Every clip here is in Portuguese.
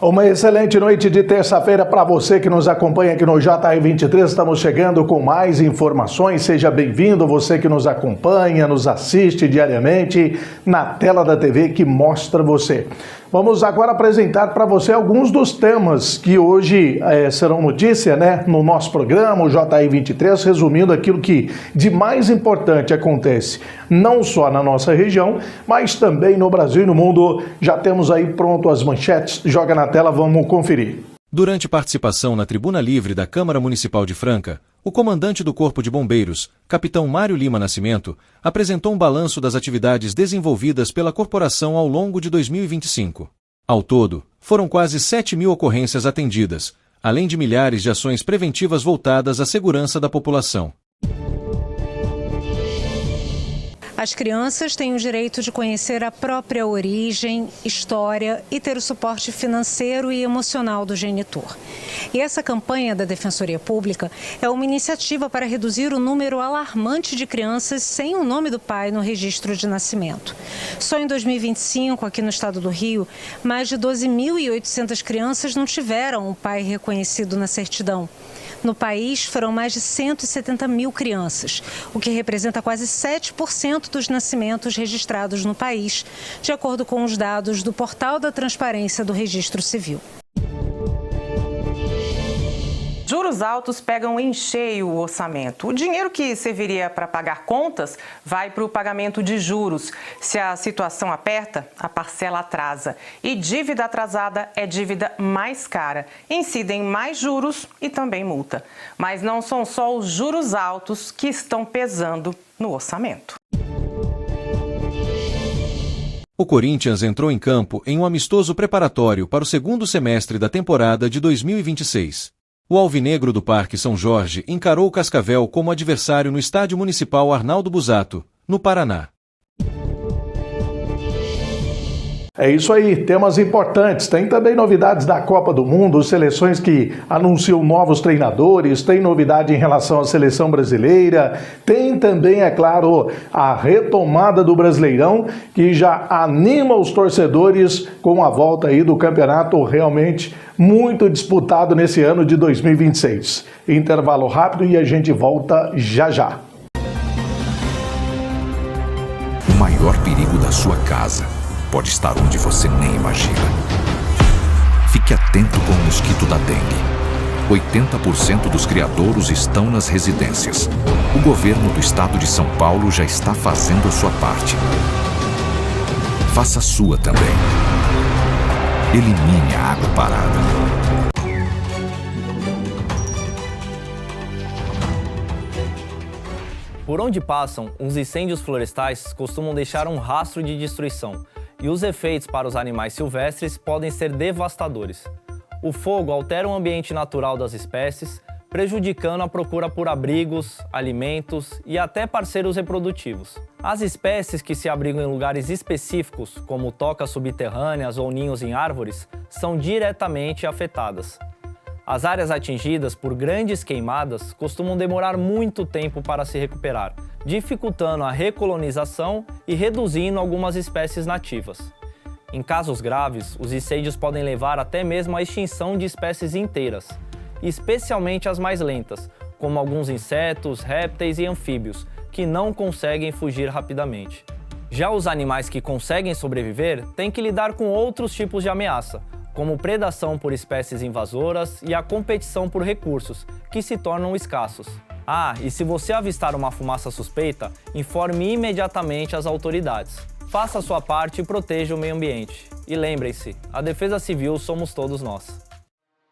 Uma excelente noite de terça-feira para você que nos acompanha aqui no JR23. Estamos chegando com mais informações. Seja bem-vindo, você que nos acompanha, nos assiste diariamente na tela da TV que mostra você. Vamos agora apresentar para você alguns dos temas que hoje serão notícia, no nosso programa, o JR23, resumindo aquilo que de mais importante acontece, não só na nossa região, mas também no Brasil e no mundo. Já temos aí pronto as manchetes, joga na tela, vamos conferir. Durante participação na Tribuna Livre da Câmara Municipal de Franca, o comandante do Corpo de Bombeiros, capitão Mário Lima Nascimento, apresentou um balanço das atividades desenvolvidas pela corporação ao longo de 2025. Ao todo, foram quase 7.000 ocorrências atendidas, além de milhares de ações preventivas voltadas à segurança da população. As crianças têm o direito de conhecer a própria origem, história e ter o suporte financeiro e emocional do genitor. E essa campanha da Defensoria Pública é uma iniciativa para reduzir o número alarmante de crianças sem o nome do pai no registro de nascimento. Só em 2025, aqui no estado do Rio, mais de 12.800 crianças não tiveram o pai reconhecido na certidão. No país, foram mais de 170.000 crianças, o que representa quase 7% dos nascimentos registrados no país, de acordo com os dados do Portal da Transparência do Registro Civil. Juros altos pegam em cheio o orçamento. O dinheiro que serviria para pagar contas vai para o pagamento de juros. Se a situação aperta, a parcela atrasa. E dívida atrasada é dívida mais cara. Incidem mais juros e também multa. Mas não são só os juros altos que estão pesando no orçamento. O Corinthians entrou em campo em um amistoso preparatório para o segundo semestre da temporada de 2026. O alvinegro do Parque São Jorge encarou o Cascavel como adversário no Estádio Municipal Arnaldo Busato, no Paraná. É isso aí, temas importantes. Tem também novidades da Copa do Mundo, seleções que anunciam novos treinadores, tem novidade em relação à seleção brasileira, tem também, é claro, a retomada do Brasileirão, que já anima os torcedores com a volta aí do campeonato realmente muito disputado nesse ano de 2026. Intervalo rápido e a gente volta já já. O maior perigo da sua casa pode estar onde você nem imagina. Fique atento com o mosquito da dengue. 80% dos criadouros estão nas residências. O governo do estado de São Paulo já está fazendo a sua parte. Faça a sua também. Elimine a água parada. Por onde passam, os incêndios florestais costumam deixar um rastro de destruição, e os efeitos para os animais silvestres podem ser devastadores. O fogo altera o ambiente natural das espécies, prejudicando a procura por abrigos, alimentos e até parceiros reprodutivos. As espécies que se abrigam em lugares específicos, como tocas subterrâneas ou ninhos em árvores, são diretamente afetadas. As áreas atingidas por grandes queimadas costumam demorar muito tempo para se recuperar, dificultando a recolonização e reduzindo algumas espécies nativas. Em casos graves, os incêndios podem levar até mesmo à extinção de espécies inteiras, especialmente as mais lentas, como alguns insetos, répteis e anfíbios, que não conseguem fugir rapidamente. Já os animais que conseguem sobreviver têm que lidar com outros tipos de ameaça, como predação por espécies invasoras e a competição por recursos, que se tornam escassos. E se você avistar uma fumaça suspeita, informe imediatamente as autoridades. Faça a sua parte e proteja o meio ambiente. E lembrem-se, a defesa civil somos todos nós.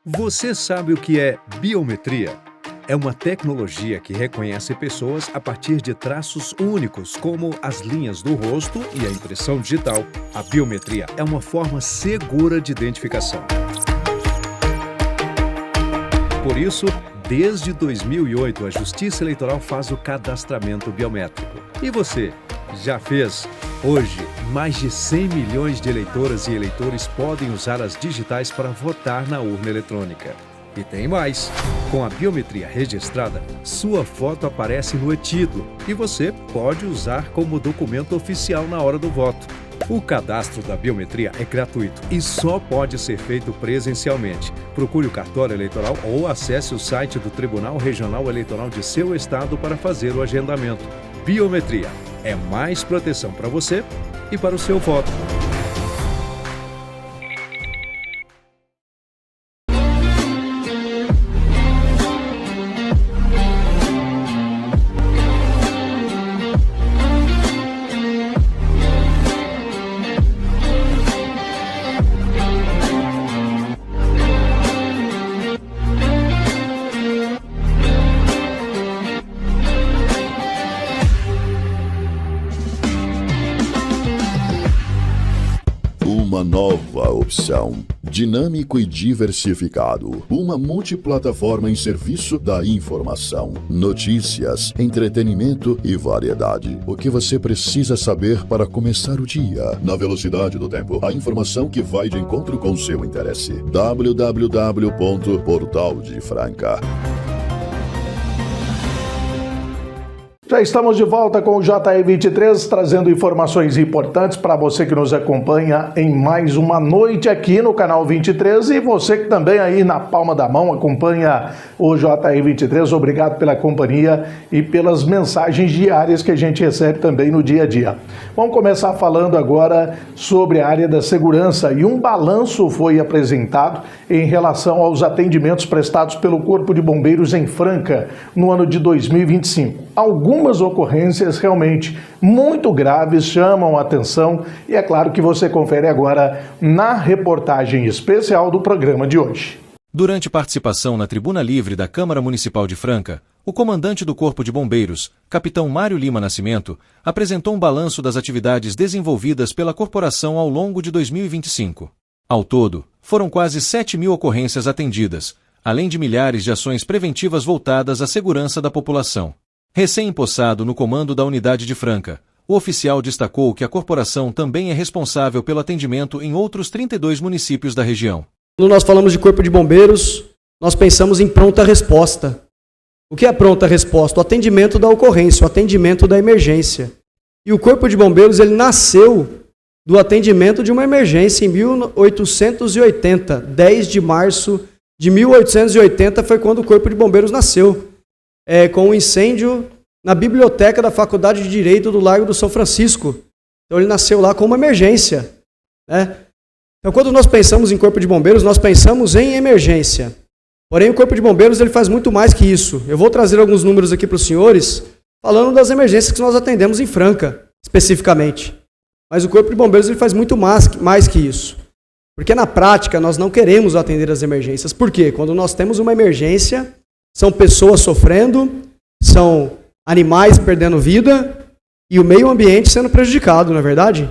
Você sabe o que é biometria? É uma tecnologia que reconhece pessoas a partir de traços únicos, como as linhas do rosto e a impressão digital. A biometria é uma forma segura de identificação. Por isso, desde 2008, a Justiça Eleitoral faz o cadastramento biométrico. E você, já fez? Hoje, mais de 100 milhões de eleitoras e eleitores podem usar as digitais para votar na urna eletrônica. E tem mais! Com a biometria registrada, sua foto aparece no e-título e você pode usar como documento oficial na hora do voto. O cadastro da biometria é gratuito e só pode ser feito presencialmente. Procure o cartório eleitoral ou acesse o site do Tribunal Regional Eleitoral de seu estado para fazer o agendamento. Biometria é mais proteção para você e para o seu voto. Uma nova opção, dinâmico e diversificado, uma multiplataforma em serviço da informação, notícias, entretenimento e variedade. O que você precisa saber para começar o dia, na velocidade do tempo, a informação que vai de encontro com seu interesse. www.portaldefranca. Já estamos de volta com o JR23, trazendo informações importantes para você que nos acompanha em mais uma noite aqui no canal 23 e você que também aí na palma da mão acompanha o JR23. Obrigado pela companhia e pelas mensagens diárias que a gente recebe também no dia a dia. Vamos começar falando agora sobre a área da segurança e um balanço foi apresentado em relação aos atendimentos prestados pelo Corpo de Bombeiros em Franca no ano de 2025. Algumas ocorrências realmente muito graves chamam a atenção e é claro que você confere agora na reportagem especial do programa de hoje. Durante participação na Tribuna Livre da Câmara Municipal de Franca, o comandante do Corpo de Bombeiros, capitão Mário Lima Nascimento, apresentou um balanço das atividades desenvolvidas pela corporação ao longo de 2025. Ao todo, foram quase 7.000 ocorrências atendidas, além de milhares de ações preventivas voltadas à segurança da população. Recém-empossado no comando da unidade de Franca, o oficial destacou que a corporação também é responsável pelo atendimento em outros 32 municípios da região. Quando nós falamos de Corpo de Bombeiros, nós pensamos em pronta resposta. O que é pronta resposta? O atendimento da ocorrência, o atendimento da emergência. E o Corpo de Bombeiros ele nasceu do atendimento de uma emergência em 1880. 10 de março de 1880 foi quando o Corpo de Bombeiros nasceu. Com um incêndio na biblioteca da Faculdade de Direito do Largo do São Francisco. Então ele nasceu lá com uma emergência, né? Então quando nós pensamos em Corpo de Bombeiros, nós pensamos em emergência. Porém o Corpo de Bombeiros ele faz muito mais que isso. Eu vou trazer alguns números aqui para os senhores, falando das emergências que nós atendemos em Franca, especificamente. Mas o Corpo de Bombeiros ele faz muito mais que isso. Porque na prática nós não queremos atender as emergências. Por quê? Quando nós temos uma emergência, são pessoas sofrendo, são animais perdendo vida e o meio ambiente sendo prejudicado, não é verdade?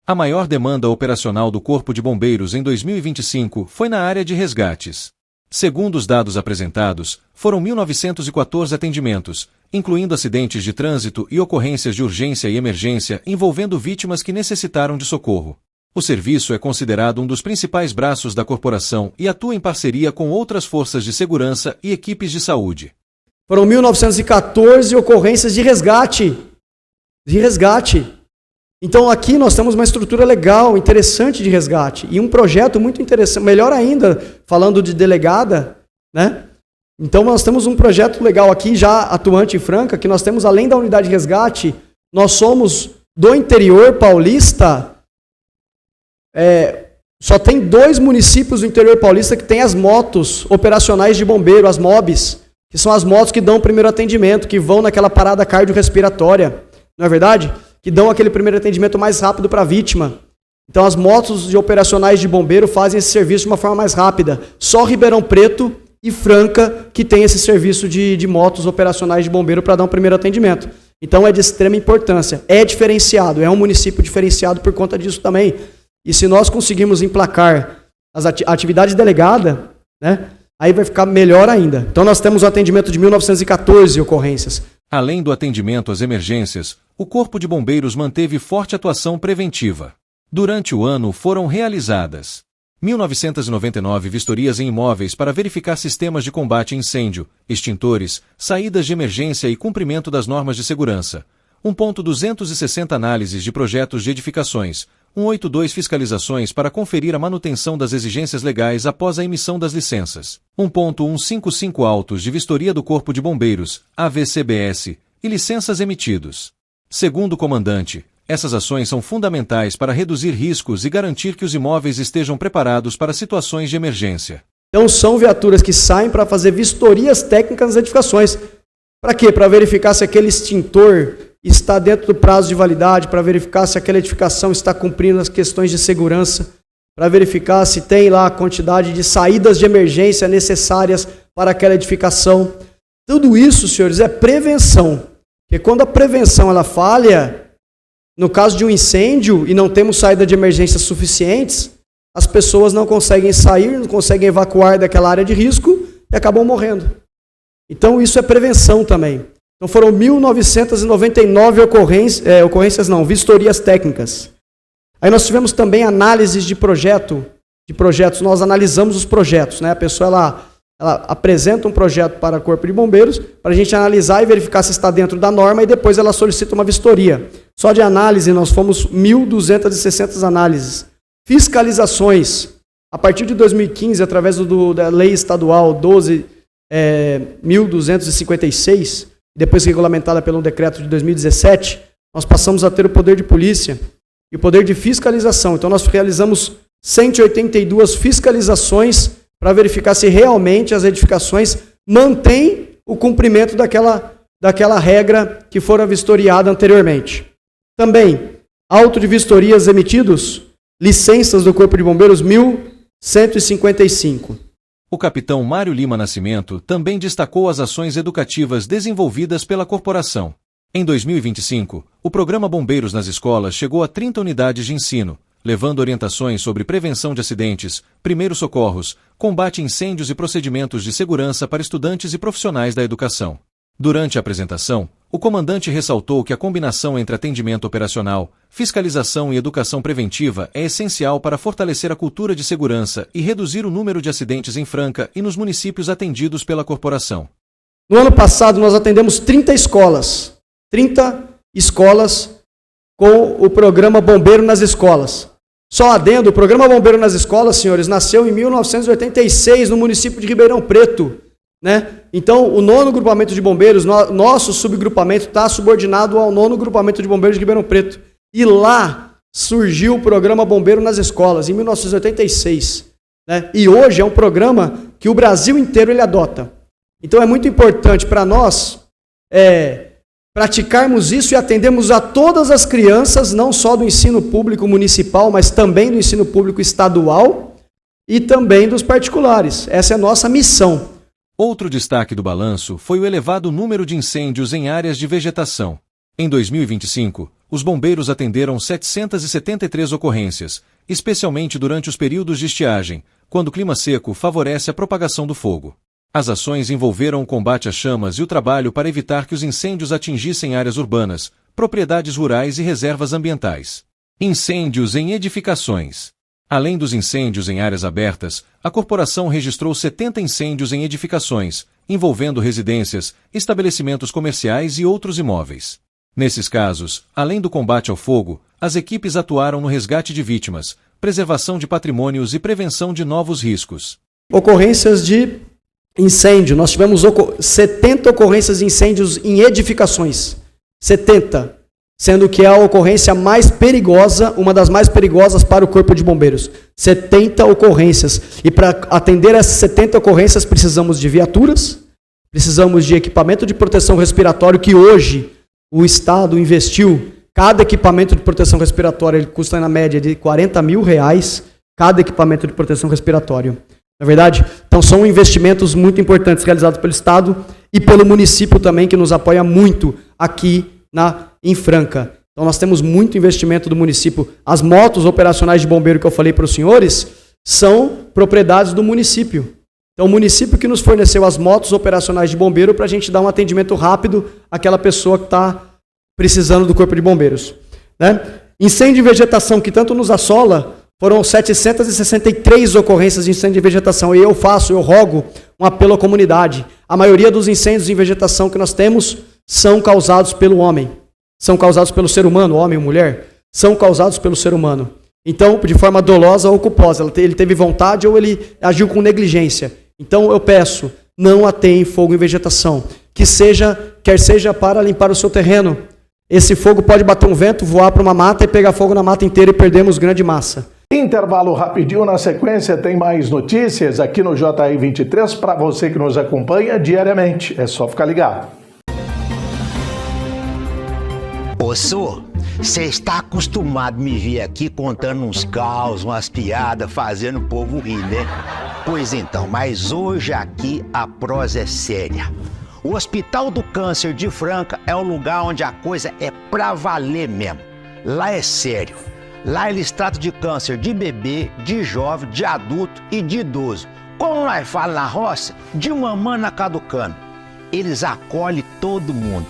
A maior demanda operacional do Corpo de Bombeiros em 2025 foi na área de resgates. Segundo os dados apresentados, foram 1.914 atendimentos, incluindo acidentes de trânsito e ocorrências de urgência e emergência envolvendo vítimas que necessitaram de socorro. O serviço é considerado um dos principais braços da corporação e atua em parceria com outras forças de segurança e equipes de saúde. Foram 1.914 ocorrências de resgate. Então aqui nós temos uma estrutura legal, interessante de resgate. E um projeto muito interessante, melhor ainda, falando de delegada, né? Então nós temos um projeto legal aqui, já atuante em Franca, que nós temos, além da unidade de resgate, nós somos do interior paulista. Só tem 2 municípios do interior paulista que tem as motos operacionais de bombeiro, as MOBs, que são as motos que dão o primeiro atendimento, que vão naquela parada cardiorrespiratória, não é verdade? Que dão aquele primeiro atendimento mais rápido para a vítima. Então as motos operacionais de bombeiro fazem esse serviço de uma forma mais rápida. Só Ribeirão Preto e Franca que tem esse serviço de motos operacionais de bombeiro para dar um primeiro atendimento. Então é de extrema importância, é diferenciado, é um município diferenciado por conta disso também. E se nós conseguirmos emplacar a atividade delegada, né, aí vai ficar melhor ainda. Então nós temos um atendimento de 1.914 ocorrências. Além do atendimento às emergências, o Corpo de Bombeiros manteve forte atuação preventiva. Durante o ano foram realizadas 1.999 vistorias em imóveis para verificar sistemas de combate a incêndio, extintores, saídas de emergência e cumprimento das normas de segurança. 1.260 análises de projetos de edificações, 182 fiscalizações para conferir a manutenção das exigências legais após a emissão das licenças, 1.155 autos de vistoria do Corpo de Bombeiros, AVCBS, e licenças emitidos. Segundo o comandante, essas ações são fundamentais para reduzir riscos e garantir que os imóveis estejam preparados para situações de emergência. Então são viaturas que saem para fazer vistorias técnicas nas edificações. Para quê? Para verificar se aquele extintor está dentro do prazo de validade, para verificar se aquela edificação está cumprindo as questões de segurança, para verificar se tem lá a quantidade de saídas de emergência necessárias para aquela edificação. Tudo isso, senhores, é prevenção. Porque quando a prevenção ela falha, no caso de um incêndio e não temos saída de emergência suficientes, as pessoas não conseguem sair, não conseguem evacuar daquela área de risco e acabam morrendo. Então isso é prevenção também. Então foram 1.999 vistorias técnicas. Aí nós tivemos também análises de projetos. Nós analisamos os projetos, né? A pessoa ela apresenta um projeto para o Corpo de Bombeiros para a gente analisar e verificar se está dentro da norma e depois ela solicita uma vistoria. Só de análise nós fomos 1.260 análises. Fiscalizações. A partir de 2015, através da Lei Estadual 12.256, depois regulamentada pelo decreto de 2017, nós passamos a ter o poder de polícia e o poder de fiscalização. Então nós realizamos 182 fiscalizações para verificar se realmente as edificações mantêm o cumprimento daquela regra que fora vistoriada anteriormente. Também, auto de vistorias emitidos, licenças do Corpo de Bombeiros 1.155. O capitão Mário Lima Nascimento também destacou as ações educativas desenvolvidas pela corporação. Em 2025, o programa Bombeiros nas Escolas chegou a 30 unidades de ensino, levando orientações sobre prevenção de acidentes, primeiros socorros, combate a incêndios e procedimentos de segurança para estudantes e profissionais da educação. Durante a apresentação, o comandante ressaltou que a combinação entre atendimento operacional, fiscalização e educação preventiva é essencial para fortalecer a cultura de segurança e reduzir o número de acidentes em Franca e nos municípios atendidos pela corporação. No ano passado, nós atendemos 30 escolas. 30 escolas com o programa Bombeiro nas Escolas. Só adendo, o programa Bombeiro nas Escolas, senhores, nasceu em 1986 no município de Ribeirão Preto. Né? Então, o 9º grupamento de bombeiros, nosso subgrupamento está subordinado ao 9º grupamento de bombeiros de Ribeirão Preto. E lá surgiu o programa Bombeiro nas Escolas, em 1986. Né? E hoje é um programa que o Brasil inteiro ele adota. Então é muito importante para nós praticarmos isso e atendermos a todas as crianças, não só do ensino público municipal, mas também do ensino público estadual e também dos particulares. Essa é a nossa missão. Outro destaque do balanço foi o elevado número de incêndios em áreas de vegetação. Em 2025, os bombeiros atenderam 773 ocorrências, especialmente durante os períodos de estiagem, quando o clima seco favorece a propagação do fogo. As ações envolveram o combate às chamas e o trabalho para evitar que os incêndios atingissem áreas urbanas, propriedades rurais e reservas ambientais. Incêndios em edificações. Além dos incêndios em áreas abertas, a corporação registrou 70 incêndios em edificações, envolvendo residências, estabelecimentos comerciais e outros imóveis. Nesses casos, além do combate ao fogo, as equipes atuaram no resgate de vítimas, preservação de patrimônios e prevenção de novos riscos. Ocorrências de incêndio. Nós tivemos 70 ocorrências de incêndios em edificações. 70. Sendo que é a ocorrência mais perigosa, uma das mais perigosas para o Corpo de Bombeiros. 70 ocorrências. E para atender essas 70 ocorrências, precisamos de viaturas, precisamos de equipamento de proteção respiratória, que hoje o Estado investiu. Cada equipamento de proteção respiratória ele custa na média de R$40 mil, cada equipamento de proteção respiratória. Não é verdade? Então são investimentos muito importantes realizados pelo Estado e pelo município também, que nos apoia muito aqui em Franca. Então nós temos muito investimento do município. As motos operacionais de bombeiro que eu falei para os senhores são propriedades do município. Então o município que nos forneceu as motos operacionais de bombeiro para a gente dar um atendimento rápido àquela pessoa que está precisando do Corpo de Bombeiros. Né? Incêndio de vegetação, que tanto nos assola, foram 763 ocorrências de incêndio de vegetação. E eu rogo um apelo à comunidade. A maioria dos incêndios em vegetação que nós temos são causados pelo homem. São causados pelo ser humano, homem ou mulher. São causados pelo ser humano. Então, de forma dolosa ou culposa, ele teve vontade ou ele agiu com negligência. Então, eu peço, não ateiem fogo em vegetação, quer seja para limpar o seu terreno. Esse fogo pode bater um vento, voar para uma mata e pegar fogo na mata inteira e perdemos grande massa. Intervalo rapidinho, na sequência tem mais notícias aqui no JR 23 para você que nos acompanha diariamente. É só ficar ligado. Ô, Sô, você está acostumado a me ver aqui contando uns caos, umas piadas, fazendo o povo rir, né? Pois então, mas hoje aqui a prosa é séria. O Hospital do Câncer de Franca é um lugar onde a coisa é pra valer mesmo. Lá é sério. Lá eles tratam de câncer de bebê, de jovem, de adulto e de idoso. Como nós falamos na roça, de uma mana caducando. Eles acolhem todo mundo.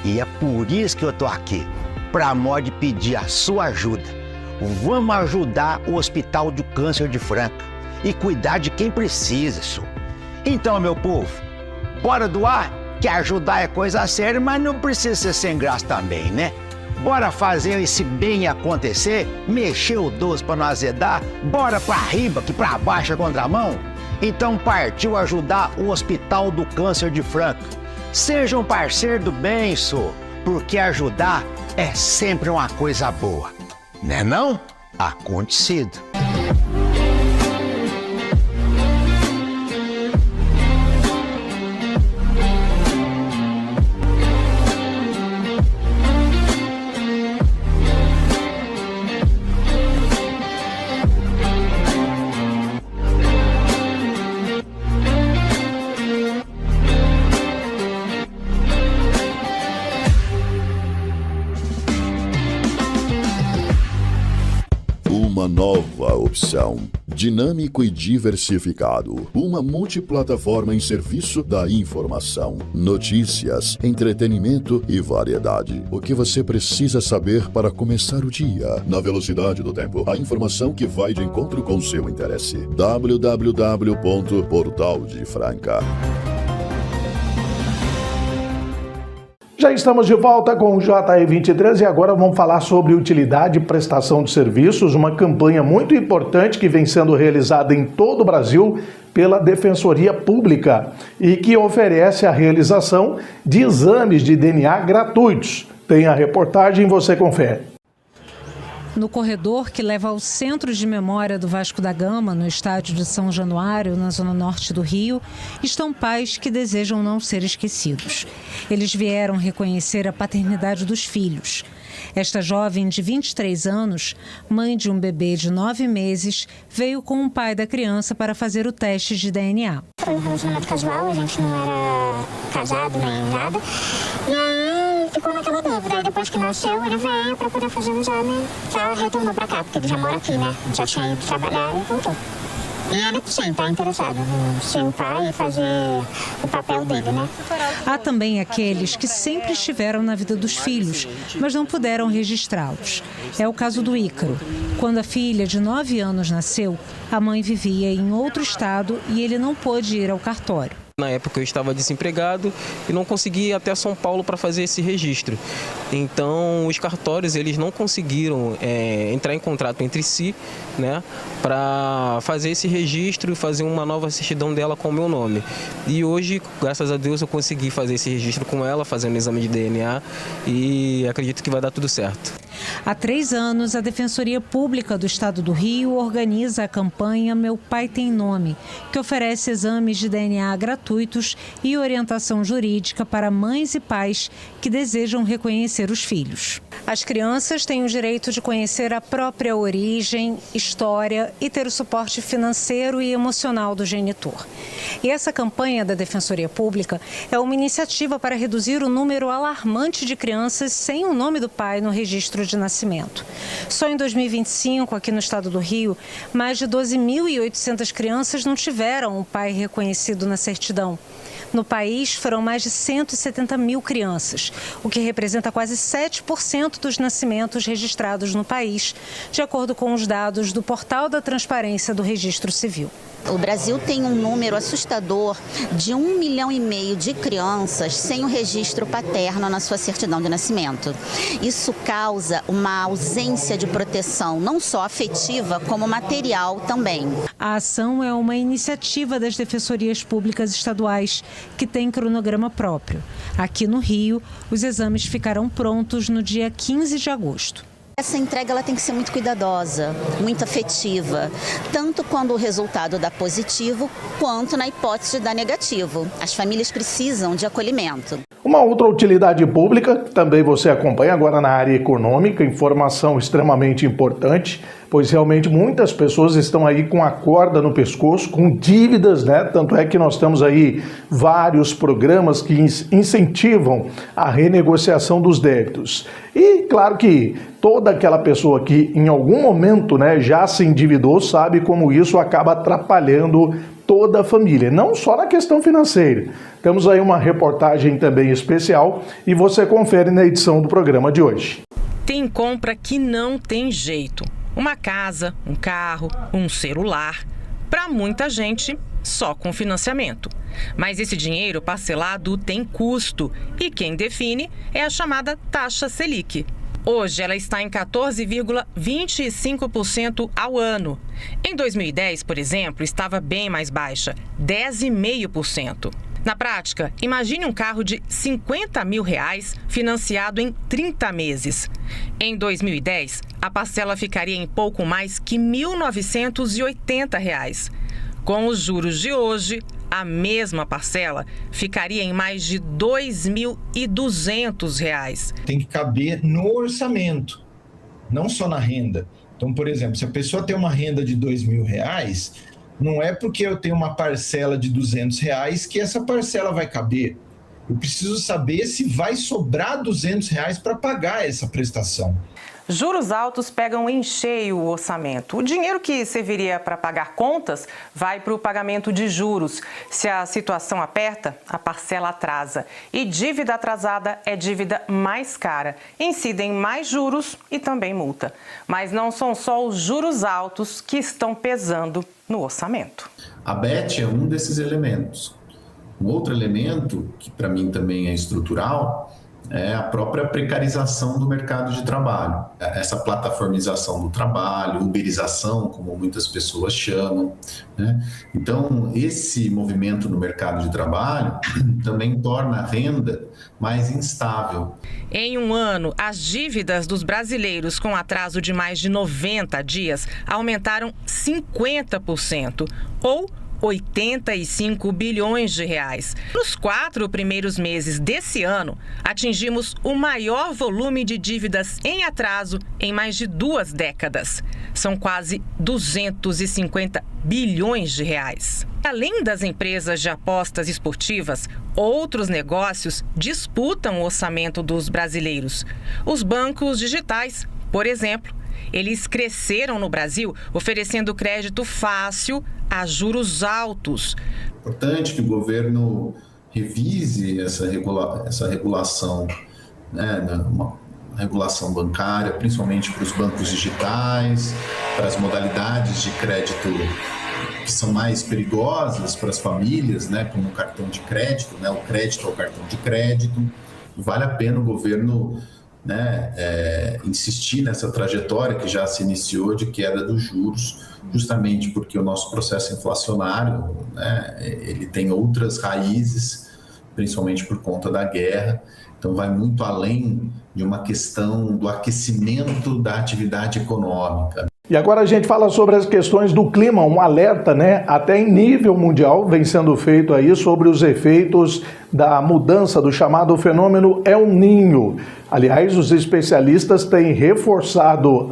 E é por isso que eu tô aqui, pra modo de pedir a sua ajuda. Vamos ajudar o Hospital do Câncer de Franca e cuidar de quem precisa, senhor. Então, meu povo, bora doar, que ajudar é coisa séria, mas não precisa ser sem graça também, né? Bora fazer esse bem acontecer, mexer o doce para não azedar, bora pra riba que pra baixo é contramão. Então partiu ajudar o Hospital do Câncer de Franca. Seja um parceiro do bem, senhor, porque ajudar é sempre uma coisa boa. Né não? Acontecido. Uma nova opção. Dinâmico e diversificado. Uma multiplataforma em serviço da informação, notícias, entretenimento e variedade. O que você precisa saber para começar o dia. Na velocidade do tempo. A informação que vai de encontro com seu interesse. www.portaldefranca. Já estamos de volta com o JR 23 e agora vamos falar sobre utilidade e prestação de serviços, uma campanha muito importante que vem sendo realizada em todo o Brasil pela Defensoria Pública e que oferece a realização de exames de DNA gratuitos. Tem a reportagem, você confere. No corredor que leva ao Centro de Memória do Vasco da Gama, no estádio de São Januário, na zona norte do Rio, estão pais que desejam não ser esquecidos. Eles vieram reconhecer a paternidade dos filhos. Esta jovem de 23 anos, mãe de um bebê de 9 meses, veio com o pai da criança para fazer o teste de DNA. Foi um relacionamento casual, a gente não era casado nem nada. E aí ficou naquela dúvida. Aí depois que nasceu, ele veio para poder fazer o exame, já retornou para cá, porque ele já mora aqui, né? Já tinha ido trabalhar e voltou. E ele, sim, está interessado em ser o pai e fazer o papel dele, né? Há também aqueles que sempre estiveram na vida dos filhos, mas não puderam registrá-los. É o caso do Ícaro. Quando a filha de 9 anos nasceu, a mãe vivia em outro estado e ele não pôde ir ao cartório. Na época eu estava desempregado e não consegui ir até São Paulo para fazer esse registro. Então os cartórios eles não conseguiram entrar em contrato entre si, né, para fazer esse registro e fazer uma nova certidão dela com o meu nome. E hoje, graças a Deus, eu consegui fazer esse registro com ela, fazendo o exame de DNA e acredito que vai dar tudo certo. Há 3 anos, a Defensoria Pública do Estado do Rio organiza a campanha Meu Pai Tem Nome, que oferece exames de DNA gratuitos e orientação jurídica para mães e pais que desejam reconhecer os filhos. As crianças têm o direito de conhecer a própria origem, história e ter o suporte financeiro e emocional do genitor. E essa campanha da Defensoria Pública é uma iniciativa para reduzir o número alarmante de crianças sem o nome do pai no registro de nascimento. Só em 2025, aqui no estado do Rio, mais de 12.800 crianças não tiveram um pai reconhecido na certidão. No país, foram mais de 170 mil crianças, o que representa quase 7% dos nascimentos registrados no país, de acordo com os dados do Portal da Transparência do Registro Civil. O Brasil tem um número assustador de 1,5 milhão de crianças sem o registro paterno na sua certidão de nascimento. Isso causa uma ausência de proteção, não só afetiva, como material também. A ação é uma iniciativa das defensorias públicas estaduais, que tem cronograma próprio. Aqui no Rio, os exames ficarão prontos no dia 15 de agosto. Essa entrega ela tem que ser muito cuidadosa, muito afetiva, tanto quando o resultado dá positivo, quanto na hipótese de dar negativo. As famílias precisam de acolhimento. Uma outra utilidade pública, que também você acompanha agora na área econômica, informação extremamente importante, pois realmente muitas pessoas estão aí com a corda no pescoço, com dívidas, né? Tanto é que nós temos aí vários programas que incentivam a renegociação dos débitos. E claro que toda aquela pessoa que em algum momento, né, já se endividou sabe como isso acaba atrapalhando toda a família, não só na questão financeira. Temos aí uma reportagem também especial e você confere na edição do programa de hoje. Tem compra que não tem jeito. Uma casa, um carro, um celular. Para muita gente, só com financiamento. Mas esse dinheiro parcelado tem custo e quem define é a chamada taxa Selic. Hoje ela está em 14,25% ao ano. Em 2010, por exemplo, estava bem mais baixa, 10,5%. Na prática, imagine um carro de R$50 mil financiado em 30 meses. Em 2010, a parcela ficaria em pouco mais que R$ 1.980. Com os juros de hoje, a mesma parcela ficaria em mais de R$ 2.200. Tem que caber no orçamento, não só na renda. Então, por exemplo, se a pessoa tem uma renda de R$ 2.000, não é porque eu tenho uma parcela de R$ 200 que essa parcela vai caber. Eu preciso saber se vai sobrar R$ 200 para pagar essa prestação. Juros altos pegam em cheio o orçamento. O dinheiro que serviria para pagar contas vai para o pagamento de juros. Se a situação aperta, a parcela atrasa. E dívida atrasada é dívida mais cara. Incidem mais juros e também multa. Mas não são só os juros altos que estão pesando no orçamento. A BET é um desses elementos. Um outro elemento, que para mim também é estrutural, é a própria precarização do mercado de trabalho. Essa plataformização do trabalho, uberização, como muitas pessoas chamam, né? Então, esse movimento no mercado de trabalho também torna a renda mais instável. Em um ano, as dívidas dos brasileiros com atraso de mais de 90 dias aumentaram 50%, ou 85 bilhões de reais. Nos 4 primeiros meses desse ano, atingimos o maior volume de dívidas em atraso em mais de 2 décadas. São quase 250 bilhões de reais. Além das empresas de apostas esportivas, outros negócios disputam o orçamento dos brasileiros. Os bancos digitais, por exemplo, eles cresceram no Brasil oferecendo crédito fácil a juros altos. É importante que o governo revise essa regulação, né, uma regulação bancária, principalmente para os bancos digitais, para as modalidades de crédito que são mais perigosas para as famílias, né, como o cartão de crédito, né, o crédito ao cartão de crédito. Vale a pena o governo, né, insistir nessa trajetória que já se iniciou de queda dos juros, justamente porque o nosso processo inflacionário, né, ele tem outras raízes, principalmente por conta da guerra, então vai muito além de uma questão do aquecimento da atividade econômica. E agora a gente fala sobre as questões do clima, um alerta, né, até em nível mundial vem sendo feito aí sobre os efeitos da mudança do chamado fenômeno El Niño. Aliás, os especialistas têm reforçado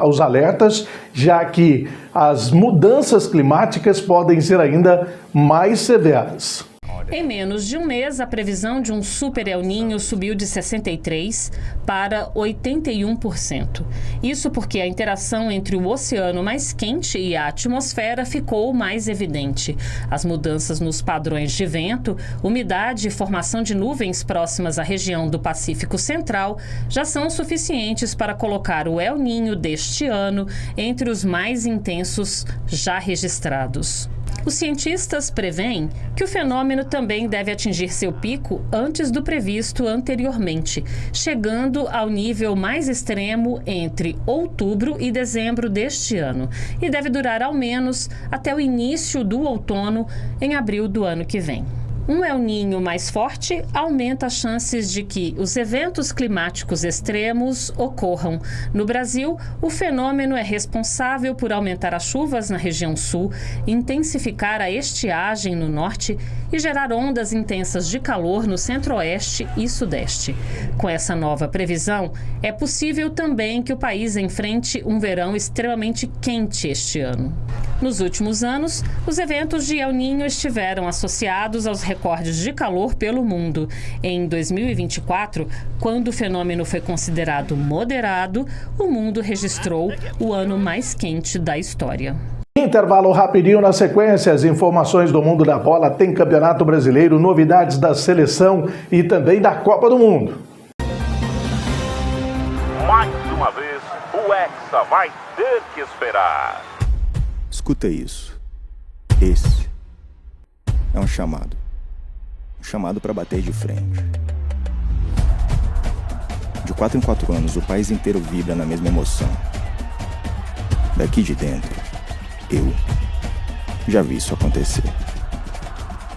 os alertas, já que as mudanças climáticas podem ser ainda mais severas. Em menos de um mês, a previsão de um super El Niño subiu de 63% para 81%. Isso porque a interação entre o oceano mais quente e a atmosfera ficou mais evidente. As mudanças nos padrões de vento, umidade e formação de nuvens próximas à região do Pacífico Central já são suficientes para colocar o El Niño deste ano entre os mais intensos já registrados. Os cientistas preveem que o fenômeno também deve atingir seu pico antes do previsto anteriormente, chegando ao nível mais extremo entre outubro e dezembro deste ano, e deve durar ao menos até o início do outono, em abril do ano que vem. Um El Niño mais forte aumenta as chances de que os eventos climáticos extremos ocorram. No Brasil, o fenômeno é responsável por aumentar as chuvas na região sul, intensificar a estiagem no norte e gerar ondas intensas de calor no centro-oeste e sudeste. Com essa nova previsão, é possível também que o país enfrente um verão extremamente quente este ano. Nos últimos anos, os eventos de El Niño estiveram associados aos recordes de calor pelo mundo. Em 2024, quando o fenômeno foi considerado moderado, o mundo registrou o ano mais quente da história. Intervalo rapidinho, na sequência, as informações do mundo da bola. Tem Campeonato Brasileiro, novidades da seleção e também da Copa do Mundo. Mais uma vez, o Hexa vai ter que esperar. Escuta isso. Esse é um chamado. Um chamado para bater de frente. De 4 em 4 anos, o país inteiro vibra na mesma emoção. Daqui de dentro, eu já vi isso acontecer.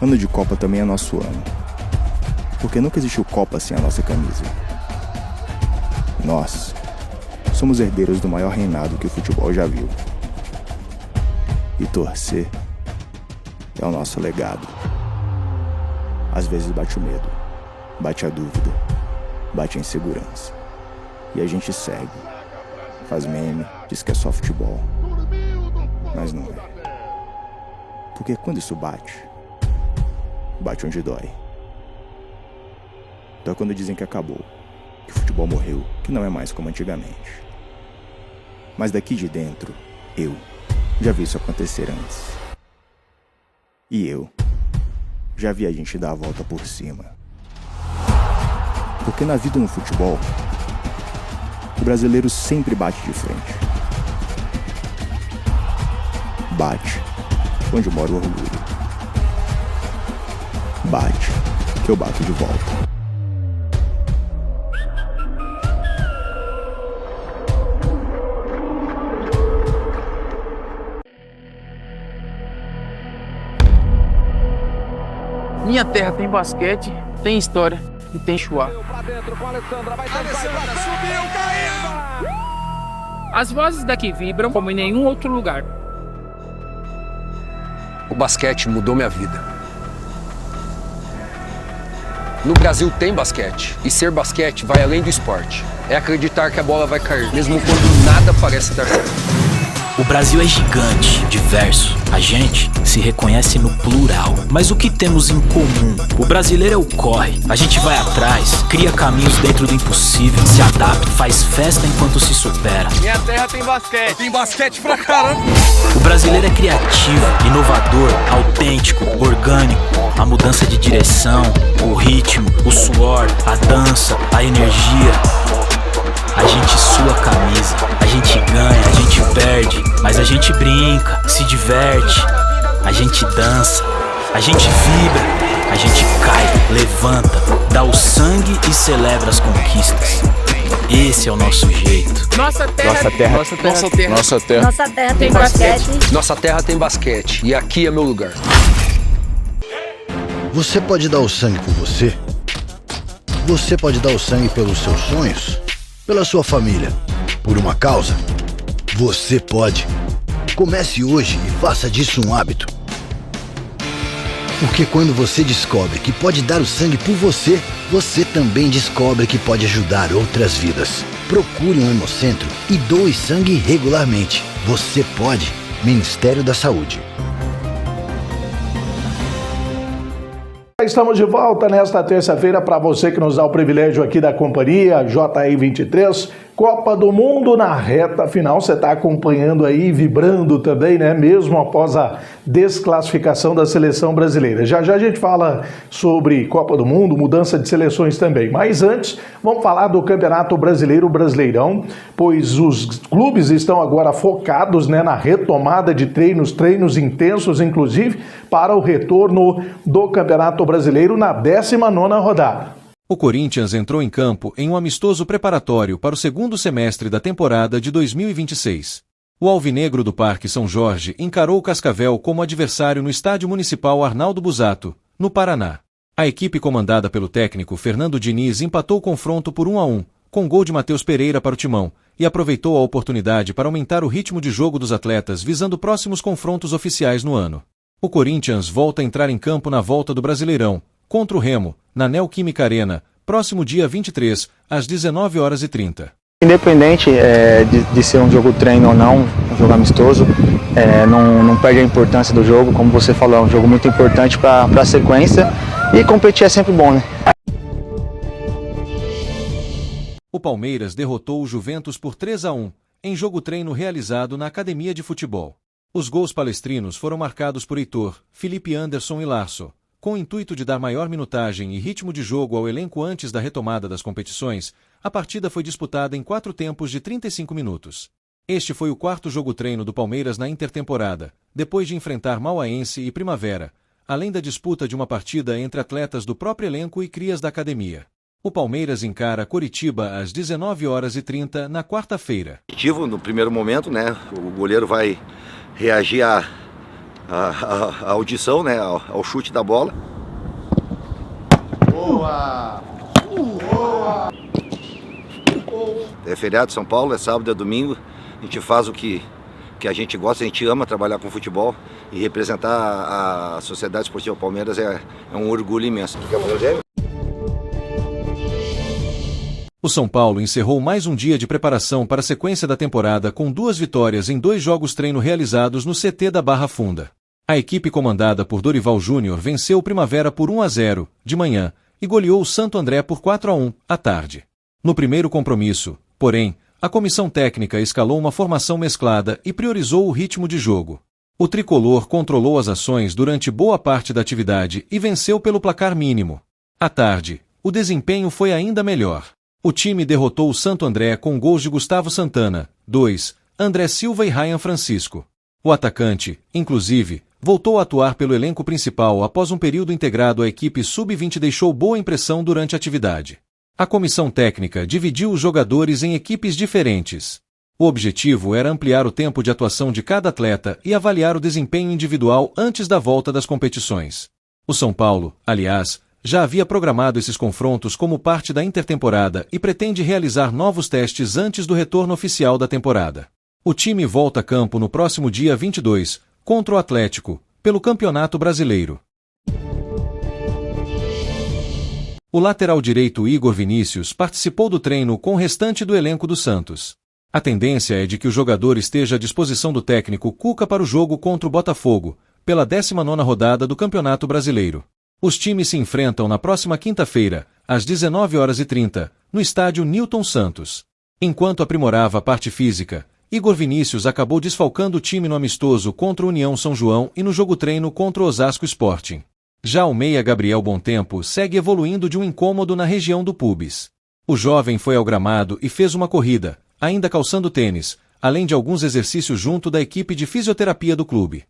Ano de Copa também é nosso ano. Porque nunca existiu Copa sem a nossa camisa. Nós somos herdeiros do maior reinado que o futebol já viu. E torcer é o nosso legado. Às vezes bate o medo, bate a dúvida, bate a insegurança. E a gente segue, faz meme, diz que é só futebol. Mas não é. Porque quando isso bate, bate onde dói. Então é quando dizem que acabou, que o futebol morreu, que não é mais como antigamente. Mas daqui de dentro, eu já vi isso acontecer antes. E eu já vi a gente dar a volta por cima. Porque na vida no futebol, o brasileiro sempre bate de frente. Bate onde mora o orgulho. Bate que eu bato de volta. Minha terra tem basquete, tem história e tem chuá. As vozes daqui vibram como em nenhum outro lugar. O basquete mudou minha vida. No Brasil tem basquete, e ser basquete vai além do esporte. É acreditar que a bola vai cair, mesmo quando nada parece dar certo. O Brasil é gigante, diverso. A gente se reconhece no plural. Mas o que temos em comum? O brasileiro é o corre. A gente vai atrás, cria caminhos dentro do impossível, se adapta, faz festa enquanto se supera. Minha terra tem basquete. Tem basquete pra caramba. O brasileiro é criativo, inovador, autêntico, orgânico. A mudança de direção, o ritmo, o suor, a dança, a energia. A gente sua a camisa, a gente ganha, a gente perde, mas a gente brinca, se diverte, a gente dança, a gente vibra, a gente cai, levanta, dá o sangue e celebra as conquistas. Esse é o nosso jeito. Nossa terra tem basquete. Nossa terra tem basquete e aqui é meu lugar. Você pode dar o sangue por você? Você pode dar o sangue pelos seus sonhos? Pela sua família, por uma causa? Você pode. Comece hoje e faça disso um hábito. Porque quando você descobre que pode dar o sangue por você, você também descobre que pode ajudar outras vidas. Procure um hemocentro e doe sangue regularmente. Você pode. Ministério da Saúde. Estamos de volta nesta terça-feira para você que nos dá o privilégio aqui da companhia JR23, Copa do Mundo na reta final, você está acompanhando aí, vibrando também, né? Mesmo após a desclassificação da seleção brasileira. Já já a gente fala sobre Copa do Mundo, mudança de seleções também. Mas antes, vamos falar do Campeonato Brasileiro, Brasileirão, pois os clubes estão agora focados, né, na retomada de treinos intensos, inclusive, para o retorno do Campeonato Brasileiro na 19ª rodada. O Corinthians entrou em campo em um amistoso preparatório para o segundo semestre da temporada de 2026. O alvinegro do Parque São Jorge encarou o Cascavel como adversário no Estádio Municipal Arnaldo Busato, no Paraná. A equipe comandada pelo técnico Fernando Diniz empatou o confronto por 1-1, com gol de Matheus Pereira para o Timão, e aproveitou a oportunidade para aumentar o ritmo de jogo dos atletas visando próximos confrontos oficiais no ano. O Corinthians volta a entrar em campo na volta do Brasileirão, contra o Remo, na Neoquímica Arena, próximo dia 23, às 19h30. Independente de ser um jogo treino ou não, um jogo amistoso, não perde a importância do jogo. Como você falou, é um jogo muito importante para a sequência, e competir é sempre bom, né? O Palmeiras derrotou o Juventus por 3-1, em jogo treino realizado na Academia de Futebol. Os gols palestrinos foram marcados por Heitor, Felipe Anderson e Larso. Com o intuito de dar maior minutagem e ritmo de jogo ao elenco antes da retomada das competições, a partida foi disputada em 4 tempos de 35 minutos. Este foi o 4º jogo-treino do Palmeiras na intertemporada, depois de enfrentar Mauaense e Primavera, além da disputa de uma partida entre atletas do próprio elenco e crias da academia. O Palmeiras encara Coritiba às 19h30 na quarta-feira. No primeiro momento, né, o goleiro vai reagir à audição, né, ao chute da bola. Boa! Boa! É feriado de São Paulo, é sábado, é domingo. A gente faz o que a gente gosta, a gente ama trabalhar com futebol, e representar a Sociedade Esportiva Palmeiras é um orgulho imenso. O São Paulo encerrou mais um dia de preparação para a sequência da temporada com 2 vitórias em 2 jogos-treino realizados no CT da Barra Funda. A equipe comandada por Dorival Júnior venceu o Primavera por 1-0, de manhã, e goleou o Santo André por 4-1, à tarde. No primeiro compromisso, porém, a comissão técnica escalou uma formação mesclada e priorizou o ritmo de jogo. O tricolor controlou as ações durante boa parte da atividade e venceu pelo placar mínimo. À tarde, o desempenho foi ainda melhor. O time derrotou o Santo André com gols de Gustavo Santana, 2, André Silva e Ryan Francisco. O atacante, inclusive, voltou a atuar pelo elenco principal após um período integrado à equipe sub-20 e deixou boa impressão durante a atividade. A comissão técnica dividiu os jogadores em equipes diferentes. O objetivo era ampliar o tempo de atuação de cada atleta e avaliar o desempenho individual antes da volta das competições. O São Paulo, aliás, já havia programado esses confrontos como parte da intertemporada e pretende realizar novos testes antes do retorno oficial da temporada. O time volta a campo no próximo dia 22, contra o Atlético, pelo Campeonato Brasileiro. O lateral direito Igor Vinícius participou do treino com o restante do elenco do Santos. A tendência é de que o jogador esteja à disposição do técnico Cuca para o jogo contra o Botafogo, pela 19ª rodada do Campeonato Brasileiro. Os times se enfrentam na próxima quinta-feira, às 19h30, no estádio Newton Santos. Enquanto aprimorava a parte física, Igor Vinícius acabou desfalcando o time no amistoso contra o União São João e no jogo-treino contra o Osasco Sporting. Já o meia Gabriel Bontempo segue evoluindo de um incômodo na região do pubis. O jovem foi ao gramado e fez uma corrida, ainda calçando tênis, além de alguns exercícios junto da equipe de fisioterapia do clube.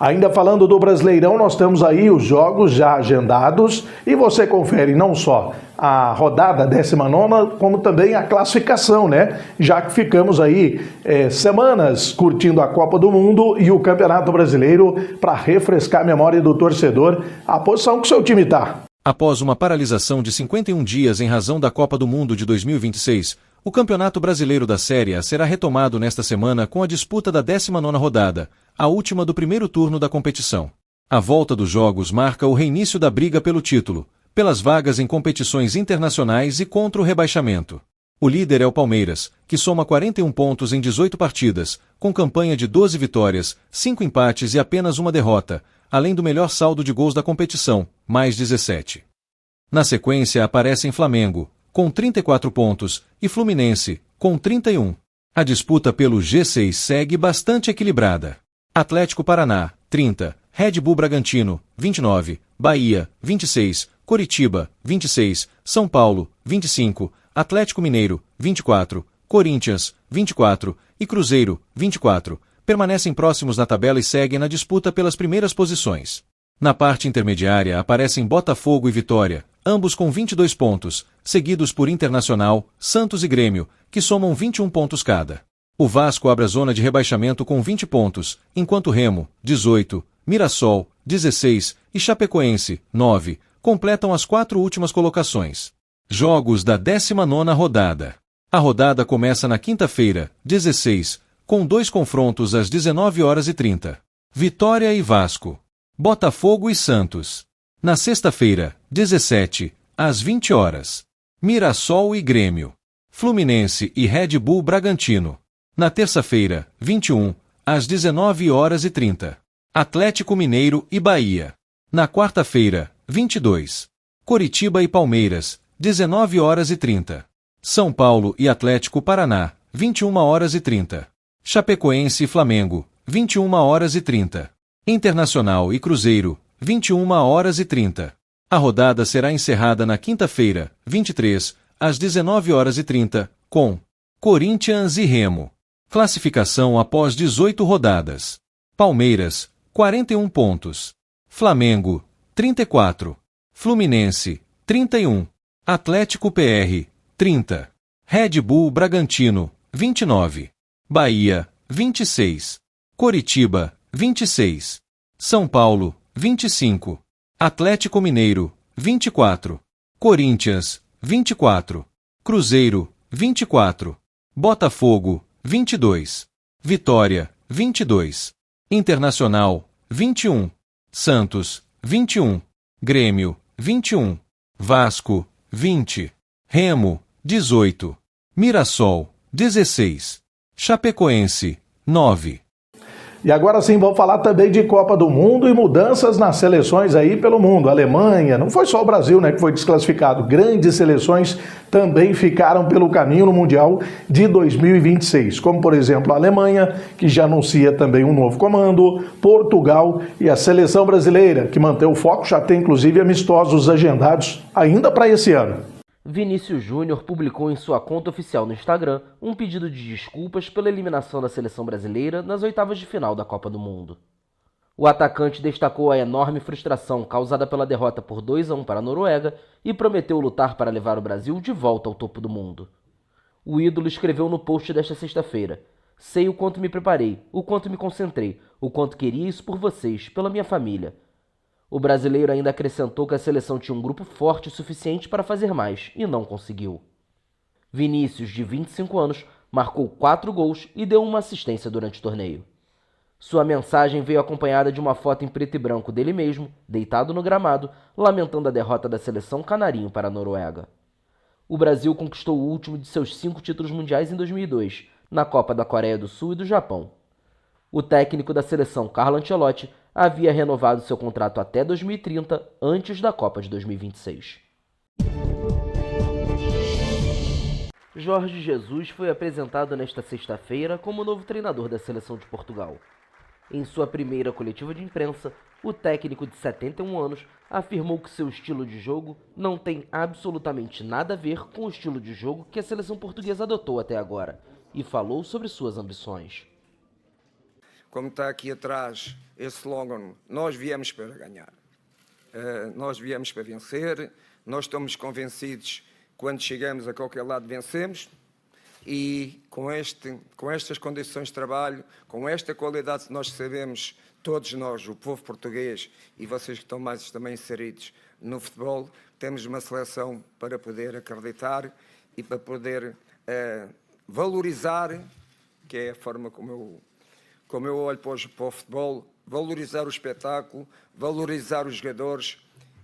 Ainda falando do Brasileirão, nós temos aí os jogos já agendados e você confere não só a rodada 19ª, como também a classificação, né? Já que ficamos aí semanas curtindo a Copa do Mundo e o Campeonato Brasileiro para refrescar a memória do torcedor, a posição que o seu time está. Após uma paralisação de 51 dias em razão da Copa do Mundo de 2026, o Campeonato Brasileiro da Série A será retomado nesta semana com a disputa da 19ª rodada, a última do primeiro turno da competição. A volta dos jogos marca o reinício da briga pelo título, pelas vagas em competições internacionais e contra o rebaixamento. O líder é o Palmeiras, que soma 41 pontos em 18 partidas, com campanha de 12 vitórias, 5 empates e apenas uma derrota, além do melhor saldo de gols da competição, mais 17. Na sequência aparecem Flamengo, com 34 pontos, e Fluminense, com 31. A disputa pelo G6 segue bastante equilibrada. Atlético Paraná, 30. Red Bull Bragantino, 29. Bahia, 26. Coritiba, 26. São Paulo, 25. Atlético Mineiro, 24. Corinthians, 24. E Cruzeiro, 24. Permanecem próximos na tabela e seguem na disputa pelas primeiras posições. Na parte intermediária aparecem Botafogo e Vitória, ambos com 22 pontos, seguidos por Internacional, Santos e Grêmio, que somam 21 pontos cada. O Vasco abre a zona de rebaixamento com 20 pontos, enquanto Remo, 18, Mirassol, 16 e Chapecoense, 9, completam as 4 últimas colocações. Jogos da 19ª rodada. A rodada começa na quinta-feira, 16, com 2 confrontos às 19h30. Vitória e Vasco. Botafogo e Santos. Na sexta-feira, 17, às 20h. Mirassol e Grêmio. Fluminense e Red Bull Bragantino. Na terça-feira, 21, às 19h30. Atlético Mineiro e Bahia. Na quarta-feira, 22. Coritiba e Palmeiras, 19h30. São Paulo e Atlético Paraná, 21h30. Chapecoense e Flamengo, 21h30. Internacional e Cruzeiro, 21h30. A rodada será encerrada na quinta-feira, 23, às 19h30, com Corinthians e Remo. Classificação após 18 rodadas. Palmeiras, 41 pontos. Flamengo, 34. Fluminense, 31. Atlético PR, 30. Red Bull Bragantino, 29. Bahia, 26. Coritiba, 26. São Paulo, 25. Atlético Mineiro, 24. Corinthians, 24. Cruzeiro, 24. Botafogo, 22. Vitória, 22. Internacional, 21. Santos, 21. Grêmio, 21. Vasco, 20. Remo, 18. Mirassol, 16. Chapecoense, 9. E agora sim, vamos falar também de Copa do Mundo e mudanças nas seleções aí pelo mundo. A Alemanha, não foi só o Brasil, né, que foi desclassificado. Grandes seleções também ficaram pelo caminho no Mundial de 2026. Como, por exemplo, a Alemanha, que já anuncia também um novo comando, Portugal e a seleção brasileira, que mantém o foco, já tem inclusive amistosos agendados ainda para esse ano. Vinícius Júnior publicou em sua conta oficial no Instagram um pedido de desculpas pela eliminação da seleção brasileira nas oitavas de final da Copa do Mundo. O atacante destacou a enorme frustração causada pela derrota por 2-1 para a Noruega e prometeu lutar para levar o Brasil de volta ao topo do mundo. O ídolo escreveu no post desta sexta-feira: "Sei o quanto me preparei, o quanto me concentrei, o quanto queria isso por vocês, pela minha família." O brasileiro ainda acrescentou que a seleção tinha um grupo forte o suficiente para fazer mais, e não conseguiu. Vinícius, de 25 anos, marcou 4 gols e deu uma assistência durante o torneio. Sua mensagem veio acompanhada de uma foto em preto e branco dele mesmo, deitado no gramado, lamentando a derrota da seleção canarinho para a Noruega. O Brasil conquistou o último de seus 5 títulos mundiais em 2002, na Copa da Coreia do Sul e do Japão. O técnico da seleção, Carlo Ancelotti, havia renovado seu contrato até 2030, antes da Copa de 2026. Jorge Jesus foi apresentado nesta sexta-feira como novo treinador da seleção de Portugal. Em sua primeira coletiva de imprensa, o técnico de 71 anos afirmou que seu estilo de jogo não tem absolutamente nada a ver com o estilo de jogo que a seleção portuguesa adotou até agora, e falou sobre suas ambições. Como está aqui atrás esse slogan, nós viemos para ganhar, nós viemos para vencer, nós estamos convencidos que quando chegamos a qualquer lado vencemos, e com estas condições de trabalho, com esta qualidade que nós sabemos, todos nós, o povo português e vocês que estão mais também inseridos no futebol, temos uma seleção para poder acreditar e para poder valorizar, que é a forma como eu olho para o futebol, valorizar o espetáculo, valorizar os jogadores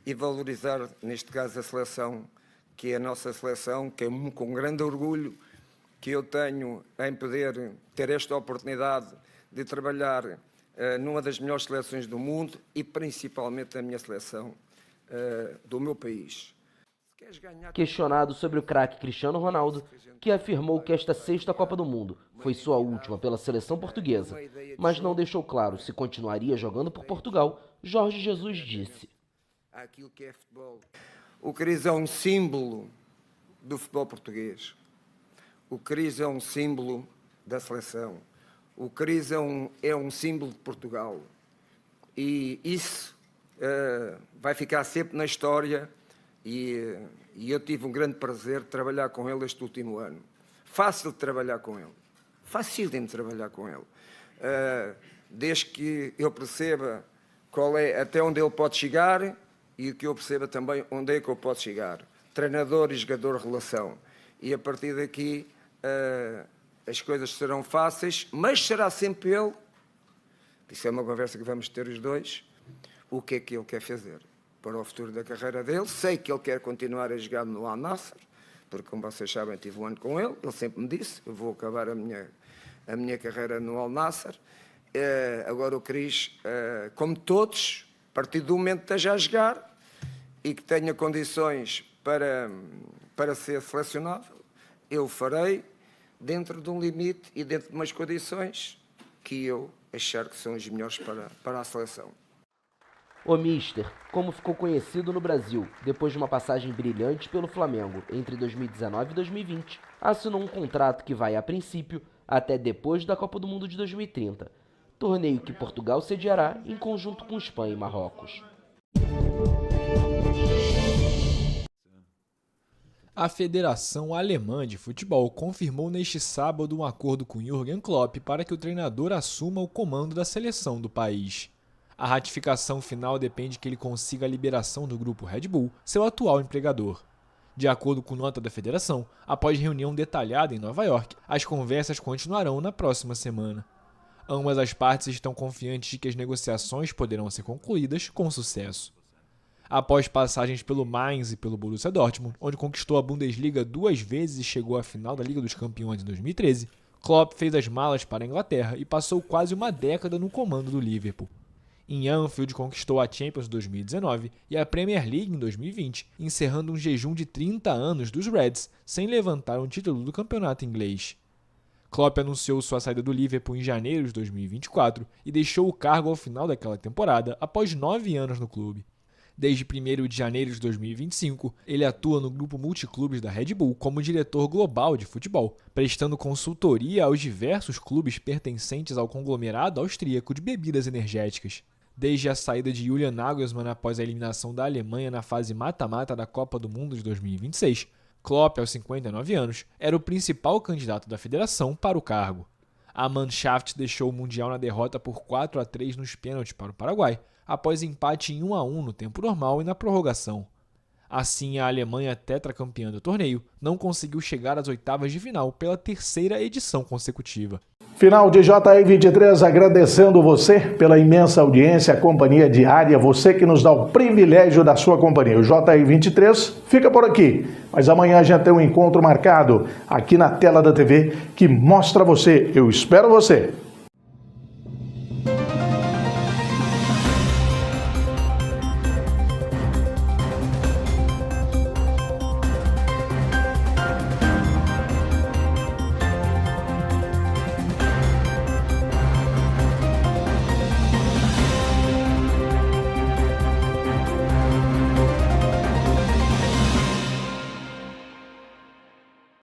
e valorizar, neste caso, a seleção, que é a nossa seleção, que é com grande orgulho que eu tenho em poder ter esta oportunidade de trabalhar numa das melhores seleções do mundo e principalmente a minha seleção do meu país. Questionado sobre o craque Cristiano Ronaldo, que afirmou que esta sexta Copa do Mundo foi sua última pela seleção portuguesa, mas não deixou claro se continuaria jogando por Portugal, Jorge Jesus disse: O Cris é um símbolo do futebol português. O Cris é um símbolo da seleção. O Cris é um símbolo de Portugal. E isso vai ficar sempre na história e eu tive um grande prazer de trabalhar com ele este último ano. Fácil de trabalhar com ele. Facílimo de trabalhar com ele. Desde que eu perceba qual é, até onde ele pode chegar e que eu perceba também onde é que eu posso chegar. Treinador e jogador relação. E a partir daqui as coisas serão fáceis, mas será sempre ele. Isso é uma conversa que vamos ter os dois. O que é que ele quer fazer para o futuro da carreira dele? Sei que ele quer continuar a jogar no Al Nassr, porque, como vocês sabem, tive um ano com ele. Ele sempre me disse: eu vou acabar a minha carreira no Al Nassr. Agora o Cris, como todos, a partir do momento que esteja a jogar e que tenha condições para ser selecionado, eu farei dentro de um limite e dentro de umas condições que eu achar que são as melhores para a seleção. O Mister, como ficou conhecido no Brasil depois de uma passagem brilhante pelo Flamengo entre 2019 e 2020, assinou um contrato que vai, a princípio, até depois da Copa do Mundo de 2030, torneio que Portugal sediará em conjunto com Espanha e Marrocos. A Federação Alemã de Futebol confirmou neste sábado um acordo com Jürgen Klopp para que o treinador assuma o comando da seleção do país. A ratificação final depende que ele consiga a liberação do grupo Red Bull, seu atual empregador. De acordo com nota da federação, após reunião detalhada em Nova York, as conversas continuarão na próxima semana. Ambas as partes estão confiantes de que as negociações poderão ser concluídas com sucesso. Após passagens pelo Mainz e pelo Borussia Dortmund, onde conquistou a Bundesliga 2 vezes e chegou à final da Liga dos Campeões em 2013, Klopp fez as malas para a Inglaterra e passou quase uma década no comando do Liverpool. Em Anfield conquistou a Champions em 2019 e a Premier League em 2020, encerrando um jejum de 30 anos dos Reds sem levantar um título do campeonato inglês. Klopp anunciou sua saída do Liverpool em janeiro de 2024 e deixou o cargo ao final daquela temporada após 9 anos no clube. Desde 1º de janeiro de 2025, ele atua no grupo multiclubes da Red Bull como diretor global de futebol, prestando consultoria aos diversos clubes pertencentes ao conglomerado austríaco de bebidas energéticas. Desde a saída de Julian Nagelsmann após a eliminação da Alemanha na fase mata-mata da Copa do Mundo de 2026, Klopp, aos 59 anos, era o principal candidato da federação para o cargo. A Mannschaft deixou o Mundial na derrota por 4-3 nos pênaltis para o Paraguai, após empate em 1-1 no tempo normal e na prorrogação. Assim, a Alemanha, tetracampeã do torneio, não conseguiu chegar às oitavas de final pela 3ª edição consecutiva. Final de JI23, agradecendo você pela imensa audiência, companhia diária, você que nos dá o privilégio da sua companhia. O JI23 fica por aqui, mas amanhã a gente tem um encontro marcado aqui na tela da TV que mostra você. Eu espero você.